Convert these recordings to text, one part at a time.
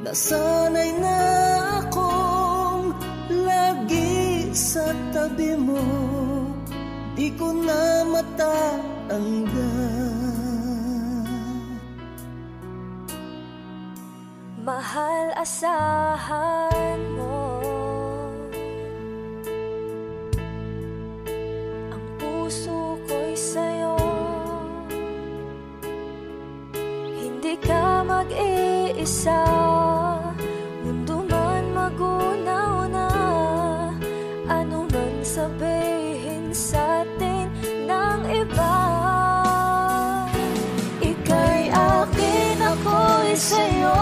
Nasanay na akong lagi sa tabi mo, di ko na matanggal. Mahal, asahan mo ang puso ko'y sa'yo. Hindi ka mag-iisa, mundo man magunaw na, ano man sabihin sa'tin ng iba. Ika'y akin, ako'y sa'yo,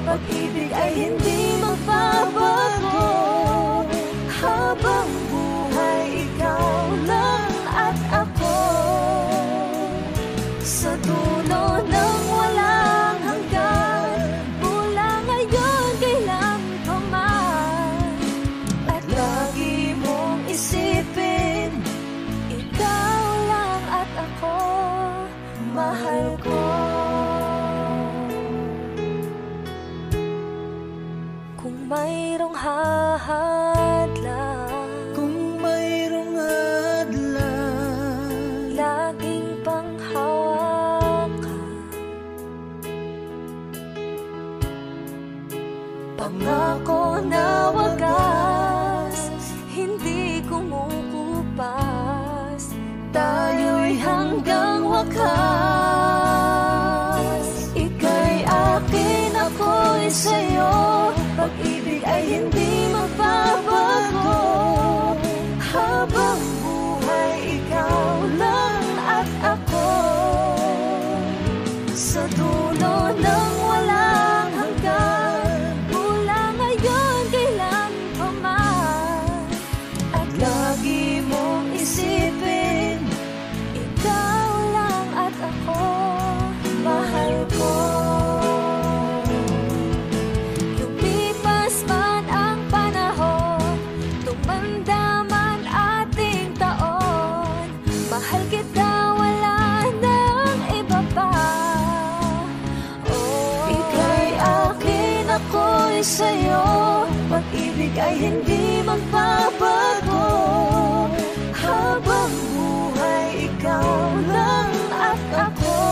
pag-ibig ay hindi magbabago. Habang buhay, ikaw lang at ako, sa dulo ng walang hanggan, mula ngayon kailan pa man. At lagi mong isipin, ikaw lang at ako, mahal ko. Kung mayroong hadlang, kung mayroong hadlang, laging panghawakan. Pangako na wagas, hindi kumukupas, tayo'y hanggang wakas. Ika'y akin, ako'y sa'yo, pag-ibig ay hindi magbabago. Habang buhay, ikaw lang at ako, sa dulo ng walang hanggan, mula ngayon kailan pa man. At lagi mong isipin, ikaw lang at ako, mahal ko. Mahal kita, wala nang iba pa. Oh, ika'y akin, ako'y sa'yo, pag-ibig ay hindi magbabago. Habang buhay, ikaw lang at ako,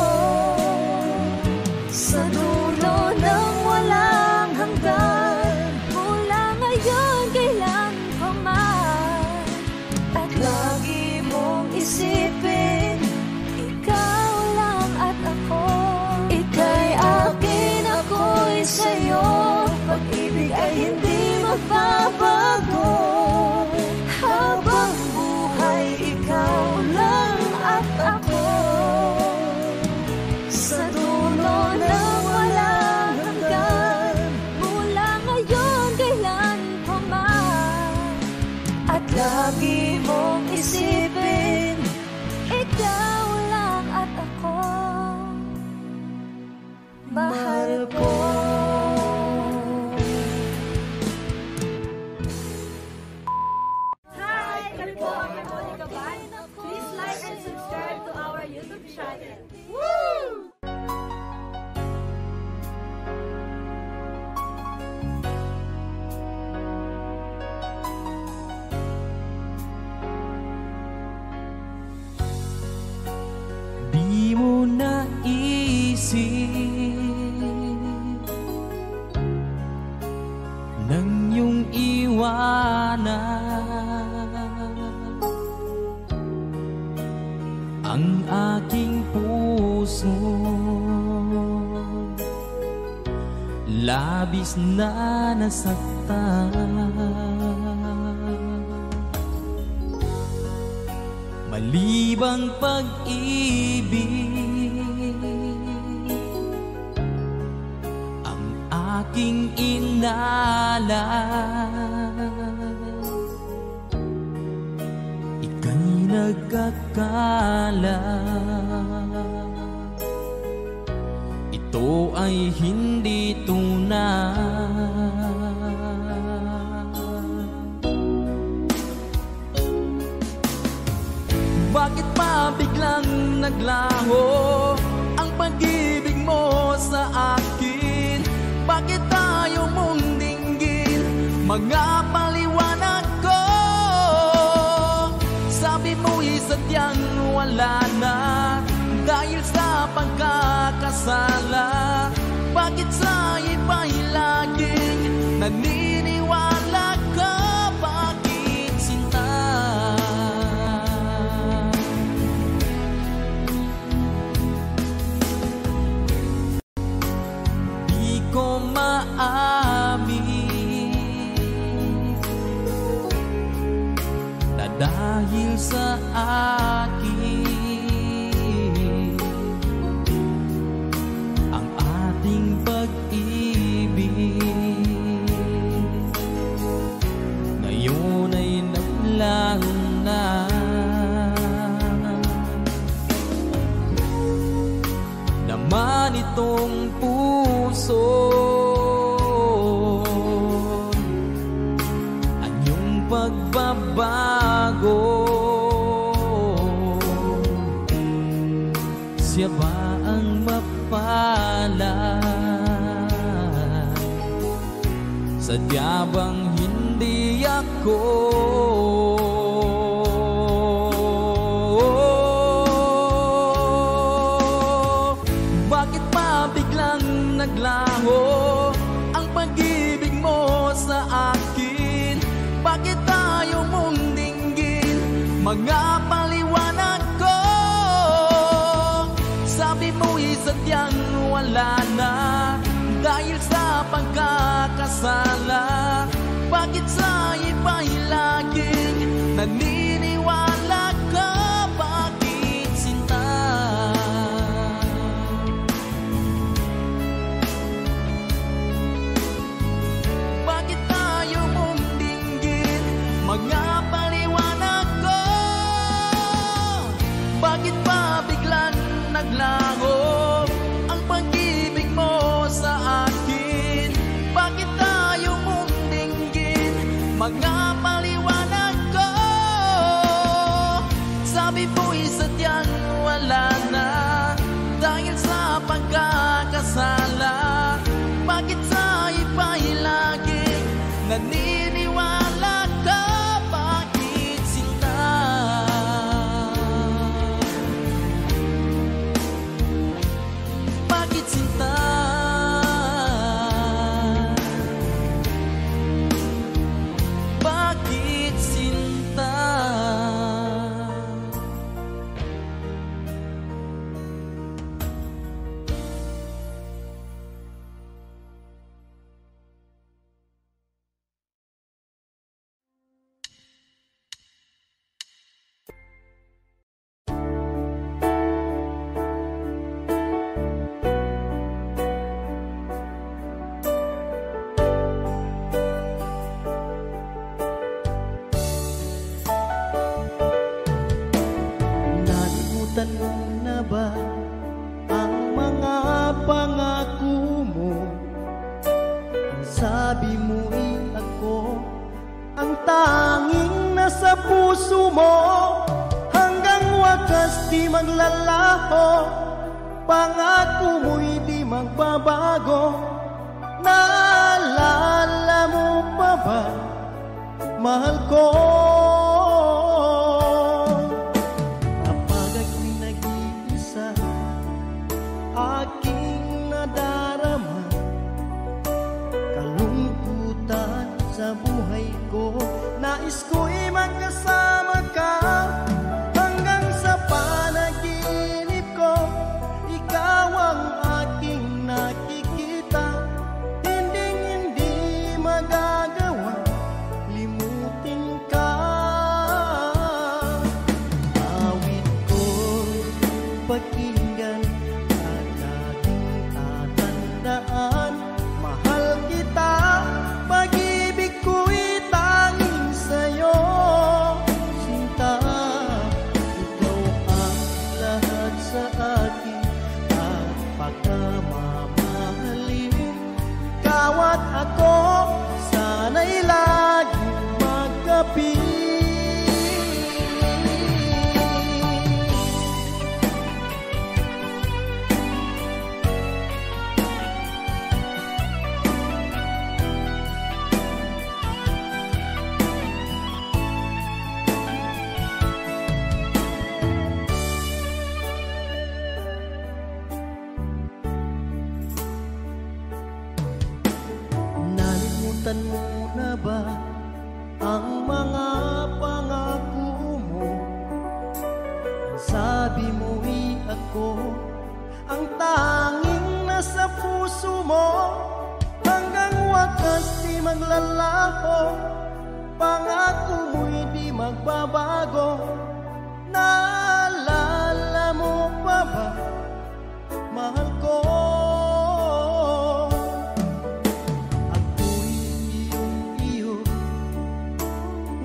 sa dulo ng walang hanggan, mula ngayon kailan pa man. At lagi mong isipin, ikaw lang at ako. Ika'y akin, ako'y sa'yo, pag-ibig ay hindi magbabago. Habang buhay, ikaw lang at ako, sa dulo ng walang hanggan, mula ngayon kailan pa man. At lagi mong isipin, ikaw lang at ako, mahal ko. Hi! Kami po ang Monica Ban. Please like and subscribe to our YouTube channel. Woo! di mo naisip nang iyong iwanan ang aking puso, labis na nasaktan. Malibang pag-ibig ang aking inalan, ika'y nagkakala. Ito ay hindi tunay. Bakit pa biglang naglaho ang pag-ibig mo sa akin? Bakit tayo mga paliwanag ko. Sabi mo'y sadyang wala na dahil sa pagkakasala. Bakit sa iba'y laging naniniwala ka? Bakit sinta? Di ko maamin na dahil sa akin ang ating pag-ibig ngayon ay naglaho na. Naman itong puso anyong pagbabago. Siya ba ang mapalad? Sadya bang hindi ako? Bakit pa biglang naglaho ang pag-ibig mo sa akin? Bakit tayo mong dinggin mga paliwanag ko? Sabi mo'y sadyang wala na dahil sa pagkakasala. Bakit sa iba'y laging naniniwala ka? Bakit sinta? Bakit tayo mong dinggin mga paliwanag ko? Bakit pa biglang naglaho ang pag-ibig mo sa akin? Bakit tayo mong dinggin mga paliwanag ko? Sabi mo'y sadyang wala na dahil sa pagkakasala. Bakit sa iba'y laging naniniwala ka? Bakit sinta? Bakit sinta? Bakit sinta? Nalimutan mo na ba ang mga pangako mo? Ang sabi mo'y ako ang tanging nasa puso mo. Hanggang wakas di maglalaho, pangako mo'y di magbabago. Naalala mo pa ba, mahal ko? Kapag ako'y nag-iisa, aking nadarama kalungkutan sa buhay ko. Nais ko'y magkasama ka hanggang sa panaginip ko. Ikaw ang aking nakikita, hindi magagawa limutin ka. Awit ko'y pakinggan at ating tatandaan. Mahal kita, pag-ibig ko'y tanging sa'yo. Sinta, ikaw ang lahat sa akin at pagkamamahalin. Ikaw at ako, sana'y laging magkapit. Nasaktan mo na ba ang mga pangako mo? Sabi mo'y ako ang tanging nasa puso mo. Hanggang wakas di maglalaho, pangako mo'y di magbabago. Naalala mo pa ba, mahal ko? Ako'y iyong-iyo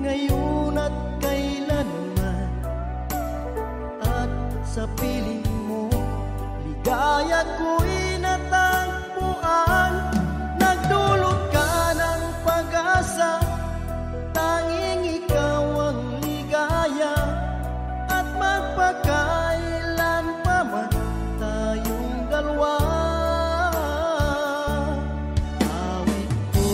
ngayon at kailanman, at sa piling mo ligaya ko'y natagpuan. Nagdulot ka ng pag-asa, tanging ikaw ang ligaya, at magpakailan pa man tayong dalawa. Awit ko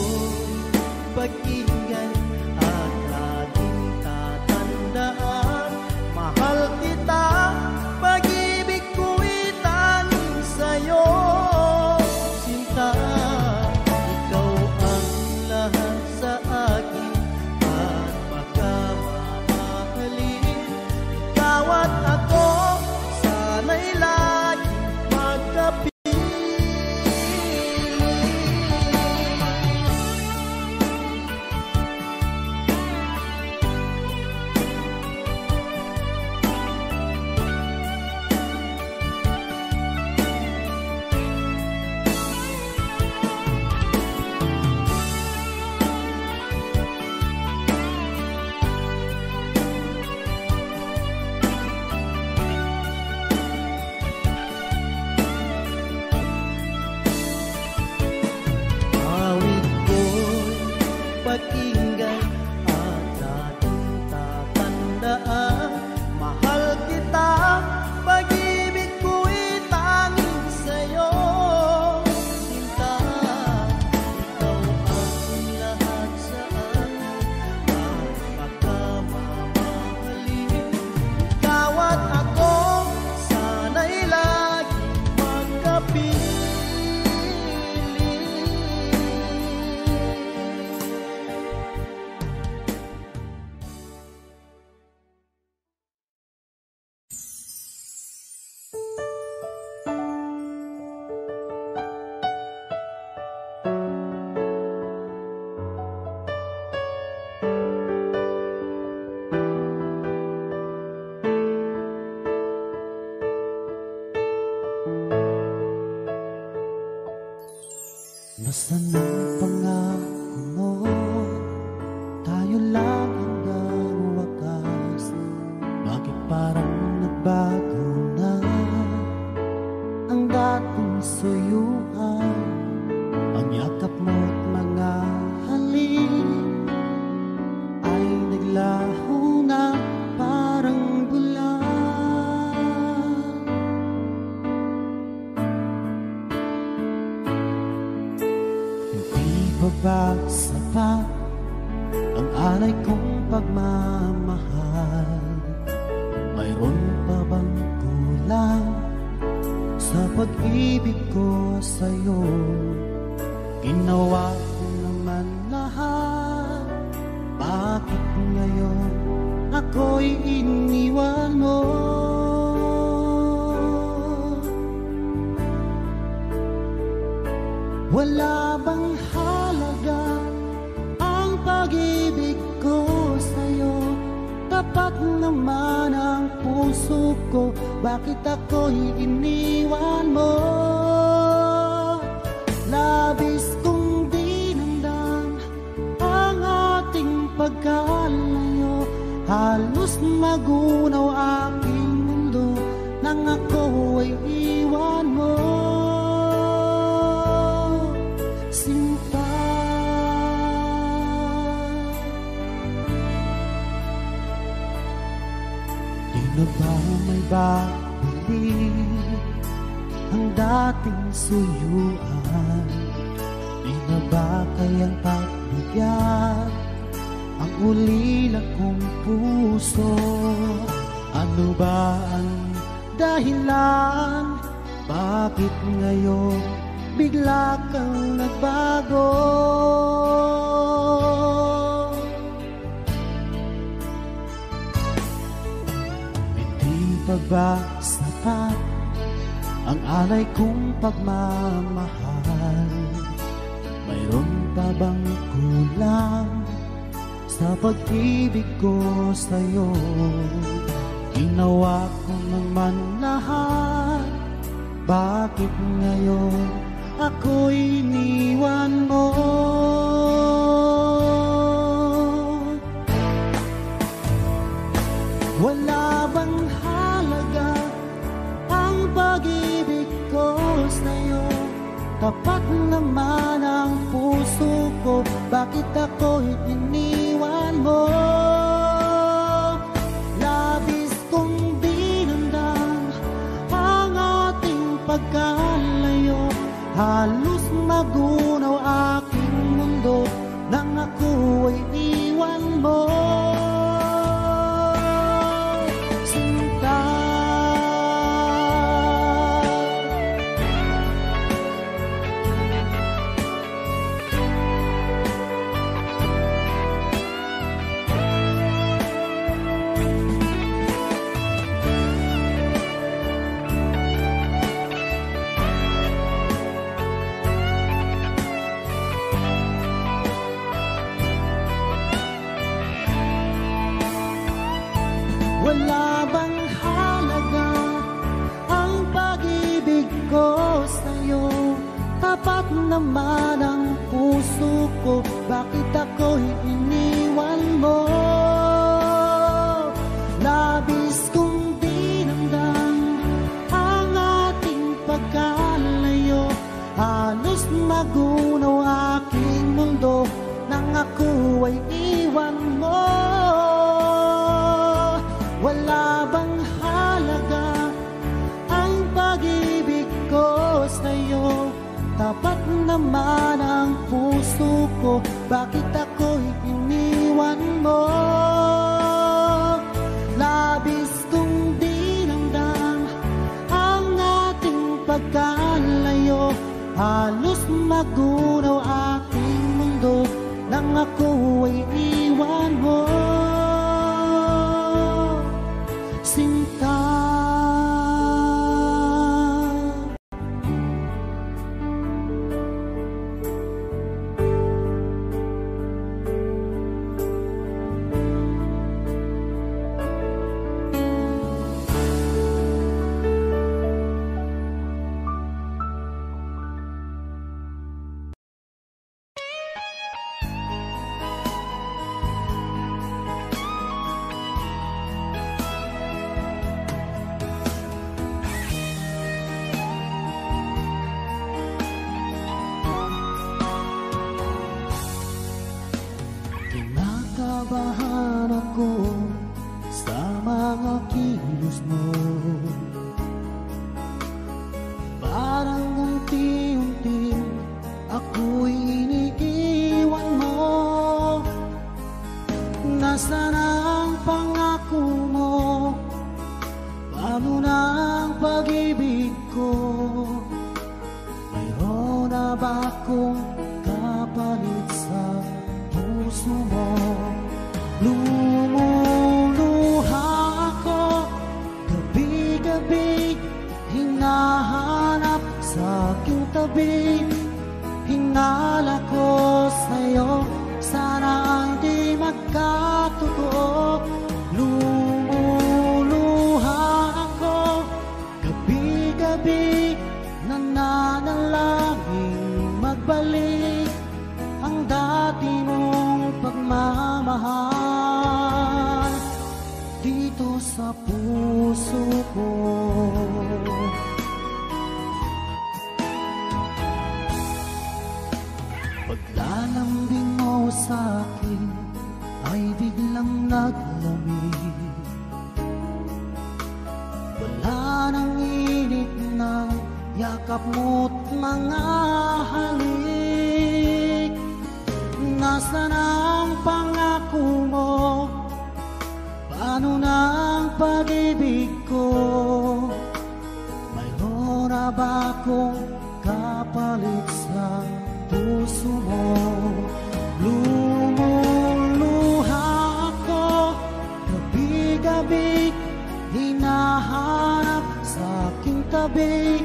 pakinggan at laging tatandaan, mahal kita, pag-ibig ko'y tanging sa'yo. Sinta, ikaw ang lahat sa akin, at pagkamamahalin. Ikaw at ako, sana'y laging magkapiling. Awit ko'y pakinggan at laging tatandaan, mahal kita, pag-ibig ko'y tanging sa'yo. Sinta, ikaw ang lahat sa akin, at pagkamamahalin. Ikaw at ako, sana'y laging magkapiling. Nasaan ang pangako mo? Tayo lang hanggang wakas. Bakit parang nagbago na ang dating suyuan? Ang yakap mo't mga halik ay naglaho na parang bulan. Hindi ba sapat ang alay kong pagmamahal? Mayroon pa bang kulang sa pag-ibig ko sa'yo? Ginawa ko naman lahat, bakit ngayon ako'y iniwan mo? Wala bang halaga ang pag-ibig ko sa'yo? Tapat naman ang puso ko, bakit ako'y iniwan mo? Labis kong dinamdam ang ating pagkalayo, halos magunaw aking mundo nang ako ay iwan mo. Sinta, di na ba may babalik ang dating suyuan? Di na ba kayang pagbigyan ang ulila kong puso? Ano ba ang dahilan? Bakit ngayon bigla kang nagbago? pa ba sapat ang alay kong pagmamahal? Mayroon pa bang kulang sa pag-ibig ko sa'yo? Ginawa ko naman lahat, bakit ngayon ako'y iniwan mo? Wala bang halaga ang pag-ibig ko sa'yo? Tapat naman ang puso ko, bakit ako'y iniwan mo? Labis kong dinamdam ang ating pagkalayo, halos magunaw aking mundo nang ako ay iwan mo. Sinta, wala bang halaga ang pag-ibig ko sa'yo? Tapat naman ang puso ko, bakit ako'y iniwan mo? Labis kong dinamdam ang ating pagkalayo, halos magunaw aking mundo nang ako ay iwan mo. Wala bang halaga ang pag-ibig ko sa'yo? Tapat naman ang puso ko, bakit ako'y iniwan mo? Labis kong dinamdam ang ating pagkalayo, halos magunaw aking mundo nang ako ay iwan mo. Sinta, kinakabahan ako sa mga kilos mo. Parang unti-unti ako'y iniiwan mo. Nasaan ang pangako mo? Paano na ang pag-ibig ko? Mayroon na ba akong kapalit sa puso mo? Lumuluha ako gabi-gabi, hinahanap sa aking tabi. Hinala ko sa'yo, sana hindi magkatotoo. Lumuluha ako gabi-gabi, nananalangin magbalik ang dati mong pagmamahal dito sa puso ko. Paglalambing mo sa'kin ay biglang naglamig. Wala nang init ng yakap mo't mga halik. Nasaan ang pangako mo? Paano na ang pag-ibig ko? Mayroon na ba akong kapalit sa puso mo? Lumuluha ako gabi-gabi, hinahanap tabi.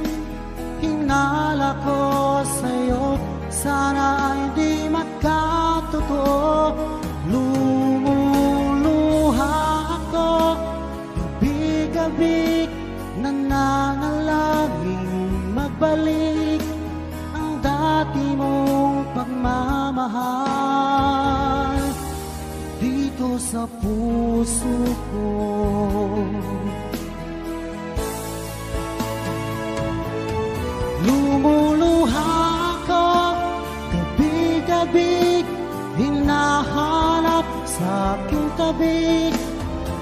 Hinala ko sa'yo, sana hindi magkatotoo. Lumuluha ako, gabi-gabi, nananalangin magbalik ang dati mong pagmamahal dito sa puso ko. Lumuluha ako, gabi-gabi, hinahanap sa aking tabi.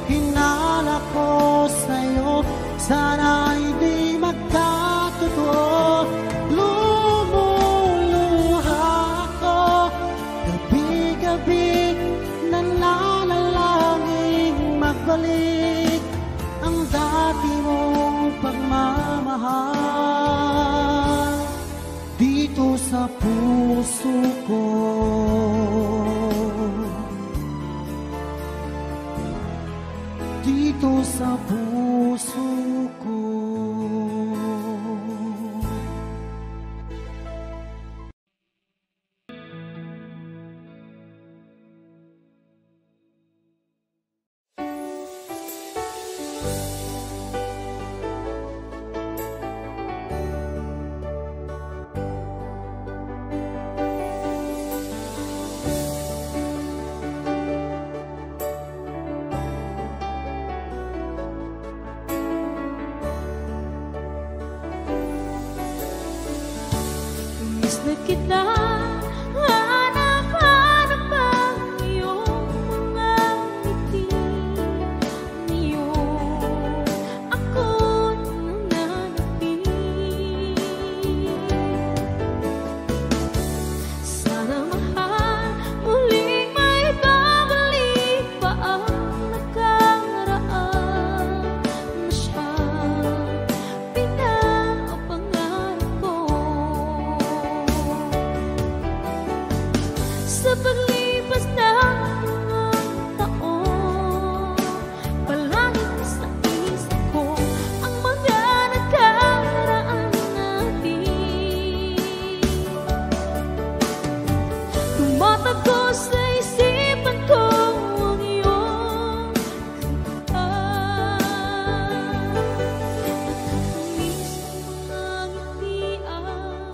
Hinala ko sa'yo, sana hindi magkatotoo. Lumuluha ako, gabi-gabi, nananalangin magbalik ang dati mong pagmamahal dito sa puso ko. Dito sa puso ko. Miss na kita, hanap-hanap ang iyong mga ngiti. Ngayon, ako'y nananapin. Sana mahal, muling may babalik pa ang nakaraan. Masyadong pinapangarap ko. Sa paglipas ng mga taon, palaging sa isip ko ang mga nakaraan natin. Tumatagpo sa isipan ko ang iyong kanta. Nakakamiss ang mga ngitian,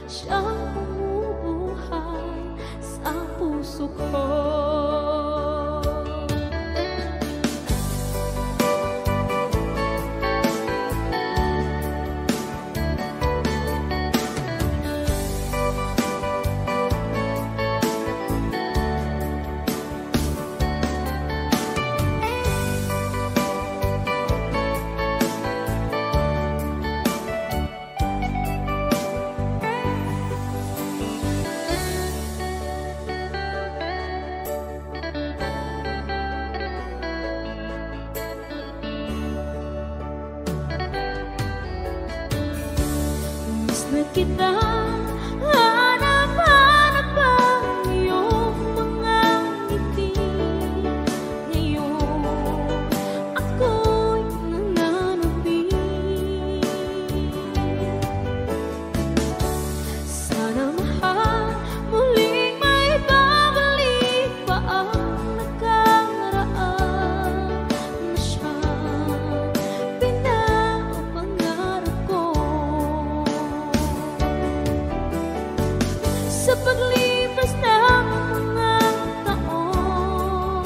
siyang bumubuhay sa puso ko. Miss na kita, hanap-hanap ang iyong mga ngiti. Ngayon, ako'y nananapin. Sana mahal, muling may babalik pa ang nakaraan. Masyadong pinapangarap ko. Sa paglipas ng mga taon,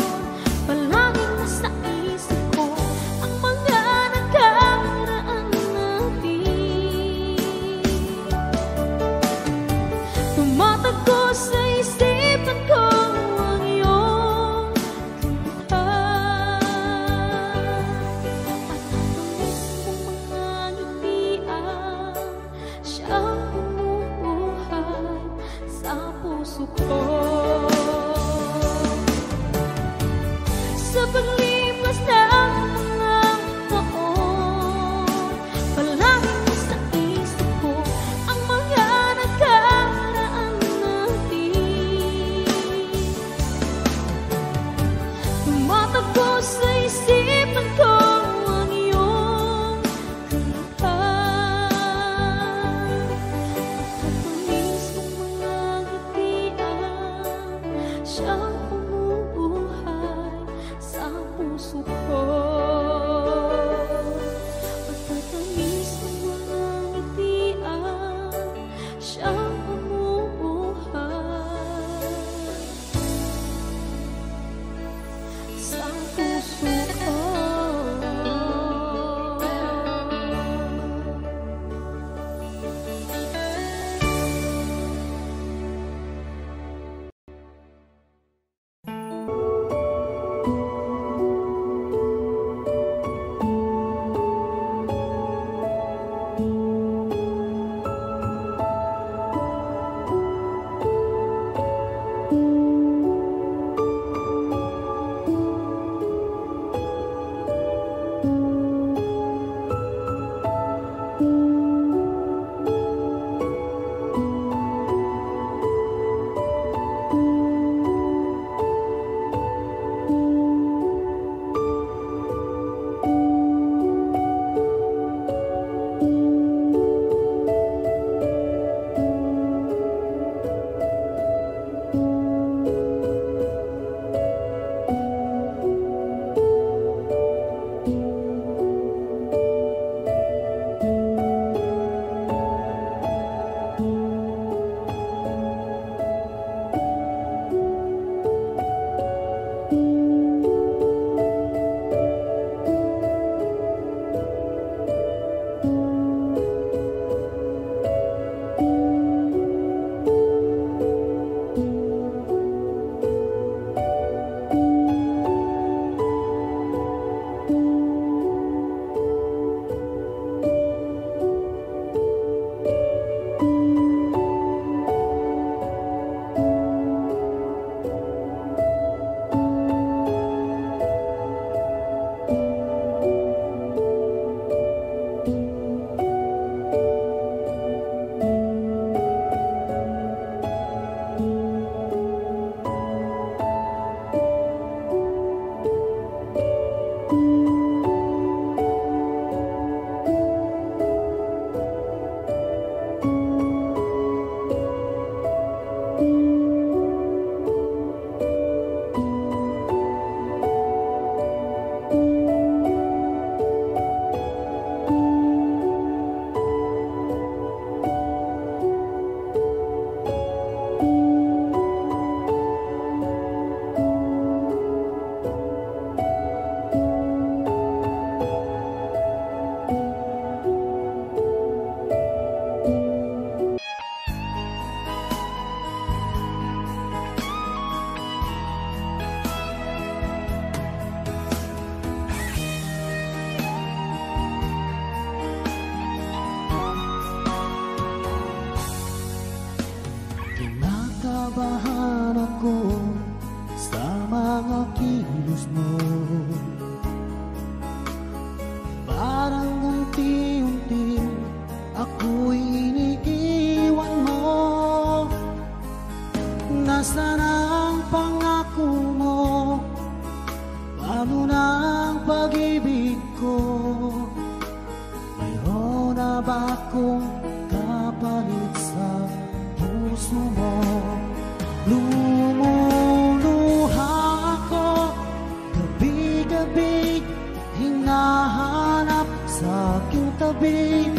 palaging nasa isip ko ang mga nakaraan natin. Tumatagpo sa isipan ko ang iyong kanta. At nakakamiss ang mga ngitian, siyang bumubuhay sa puso ko. Sa paglipas ng mga taon, palaging nasa isip ko ang mga nakaraan natin. Tumatagpo sa isipan ko ang iyong kanta. Kinakabahan ako sa mga kilos mo. Parang unti-unti ako'y iniiwan mo. Nasaan ang pangako mo? Paano na ang pag-ibig ko? Mayroon na ba akong kapalit sa puso mo? Lumuluha ako gabi-gabi, hinahanap sa aking tabi.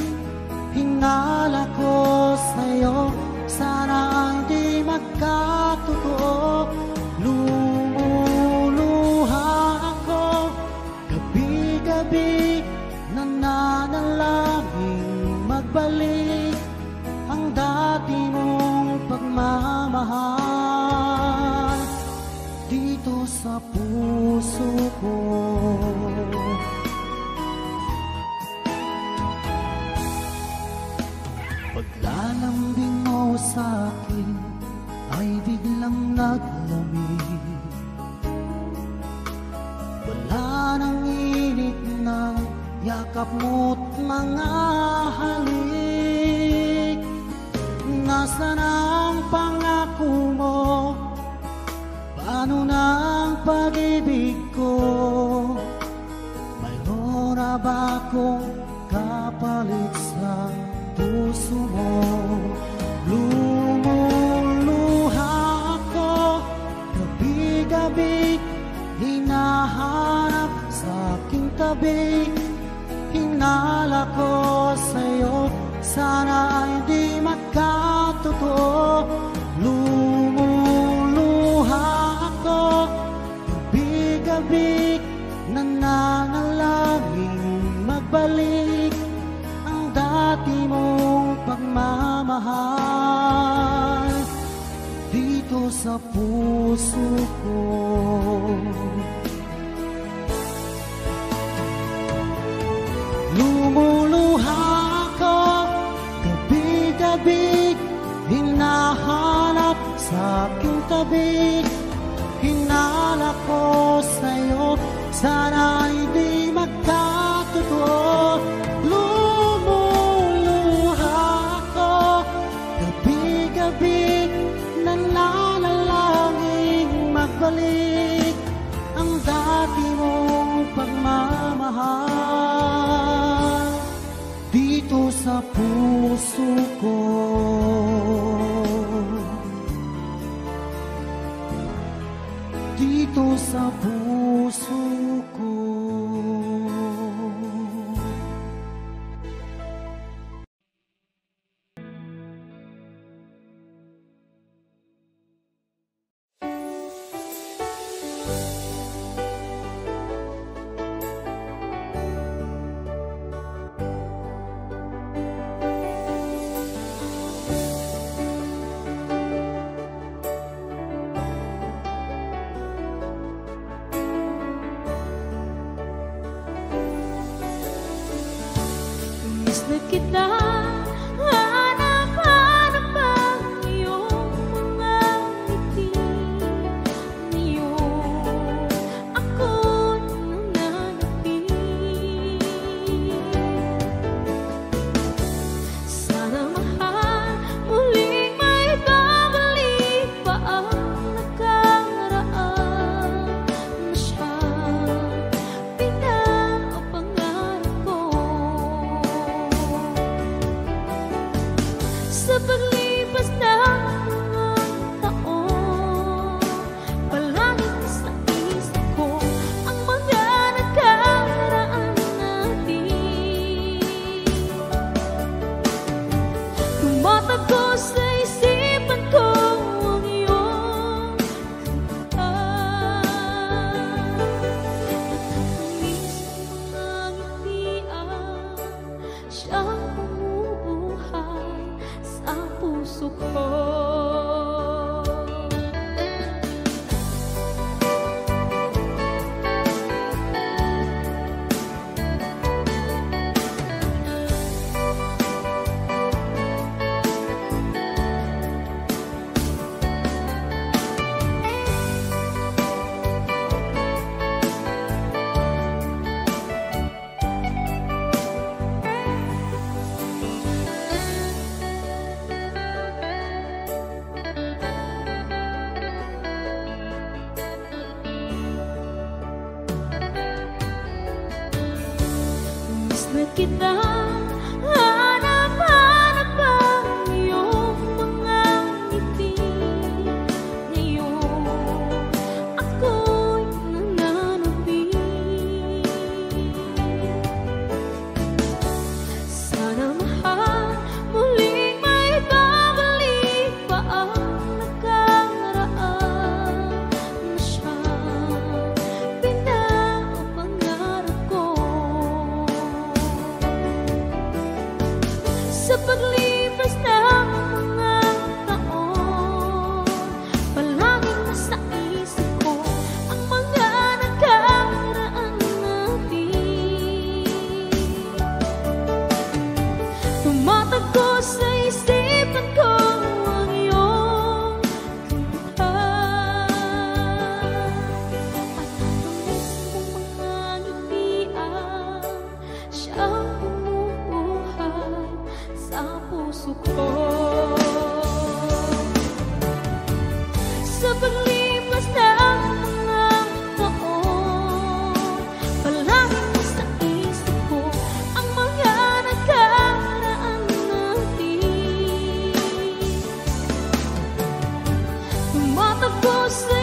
Hinala ko sa'yo, sana hindi magkatotoo. Lumuluha ako gabi-gabi, nananalangin magbalik ang dati mong pagmamahal dito sa puso ko. Paglalambing mo sa akin ay biglang naglamig. Wala nang init na yakap mo't mga halik. Nasaan ang pangako mo? Paano na ang pag-ibig ko? Mayroon na ba akong kapalit sa puso mo? Lumuluha ako gabi-gabi, hinahanap sa aking tabi. Hinala ko sa'yo, sana hindi magkatotoo. Lumuluha ako gabi-gabi, nananalangin magbalik ang dati mong pagmamahal dito sa puso ko. Lumuluha ako gabi-gabi, hinahanap sa aking tabi. Hinala ko sa'yo, sana hindi magkatotoo. Lumuluha ako gabi-gabi, nananalangin magbalik ang dati mong pagmamahal dito sa puso ko. Dito sa puso ko. Miss na kita, hanap-hanap ang iyong mga ngiti. Ngayon, ako'y nananapin. Sana mahal, muling may babalik pa ang nakaraan na siyang pinapangarap ko. puso